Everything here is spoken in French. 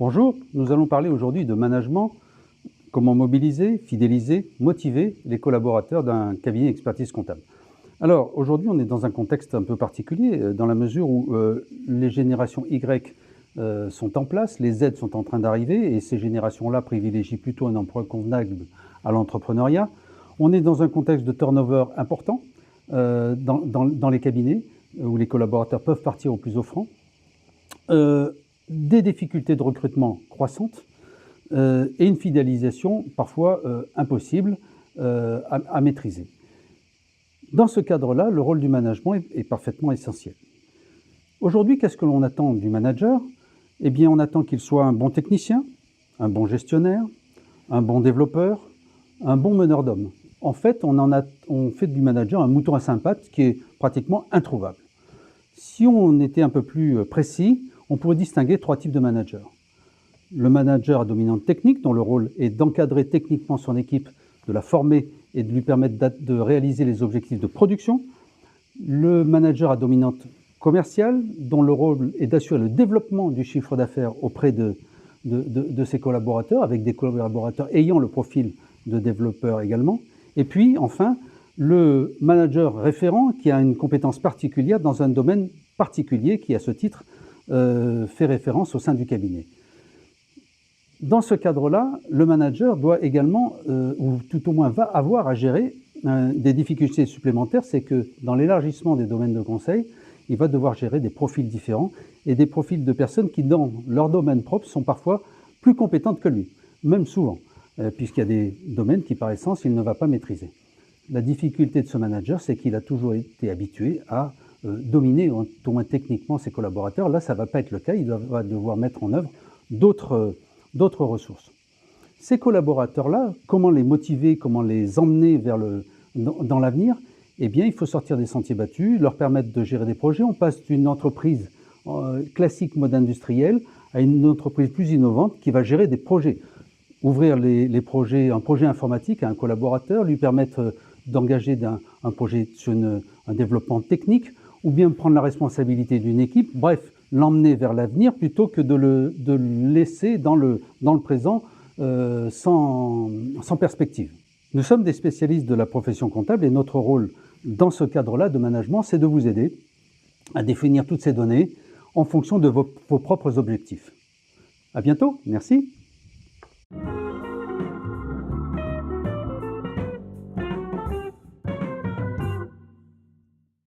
Bonjour, nous allons parler aujourd'hui de management, comment mobiliser, fidéliser, motiver les collaborateurs d'un cabinet d'expertise comptable. Alors aujourd'hui on est dans un contexte un peu particulier dans la mesure où les générations Y sont en place, les Z sont en train d'arriver et ces générations-là privilégient plutôt un emploi convenable à l'entrepreneuriat. On est dans un contexte de turnover important dans les cabinets où les collaborateurs peuvent partir au plus offrant. Des difficultés de recrutement croissantes et une fidélisation parfois impossible à maîtriser. Dans ce cadre-là, le rôle du management est parfaitement essentiel. Aujourd'hui, qu'est-ce que l'on attend du manager? Eh bien, on attend qu'il soit un bon technicien, un bon gestionnaire, un bon développeur, un bon meneur d'hommes. En fait, on fait du manager un mouton à cinq pattes qui est pratiquement introuvable. Si on était un peu plus précis, on pourrait distinguer trois types de managers. Le manager à dominante technique, dont le rôle est d'encadrer techniquement son équipe, de la former et de lui permettre de réaliser les objectifs de production. Le manager à dominante commerciale, dont le rôle est d'assurer le développement du chiffre d'affaires auprès de ses collaborateurs, avec des collaborateurs ayant le profil de développeur également. Et puis, enfin, le manager référent qui a une compétence particulière dans un domaine particulier qui, à ce titre, fait référence au sein du cabinet. Dans ce cadre-là, le manager doit également, ou tout au moins va avoir à gérer des difficultés supplémentaires, c'est que dans l'élargissement des domaines de conseil, il va devoir gérer des profils différents et des profils de personnes qui, dans leur domaine propre, sont parfois plus compétentes que lui, même souvent, puisqu'il y a des domaines qui, par essence, il ne va pas maîtriser. La difficulté de ce manager, c'est qu'il a toujours été habitué à dominer, au moins techniquement, ses collaborateurs. Là, ça ne va pas être le cas, il va devoir mettre en œuvre d'autres ressources. Ces collaborateurs-là, comment les motiver, comment les emmener dans l'avenir? Eh bien, il faut sortir des sentiers battus, leur permettre de gérer des projets. On passe d'une entreprise classique, mode industriel, à une entreprise plus innovante qui va gérer des projets. Ouvrir les projets, un projet informatique à un collaborateur, lui permettre d'engager un projet sur un développement technique, ou bien prendre la responsabilité d'une équipe, bref, l'emmener vers l'avenir plutôt que de le laisser dans le présent sans perspective. Nous sommes des spécialistes de la profession comptable et notre rôle dans ce cadre-là de management, c'est de vous aider à définir toutes ces données en fonction de vos propres objectifs. À bientôt, merci.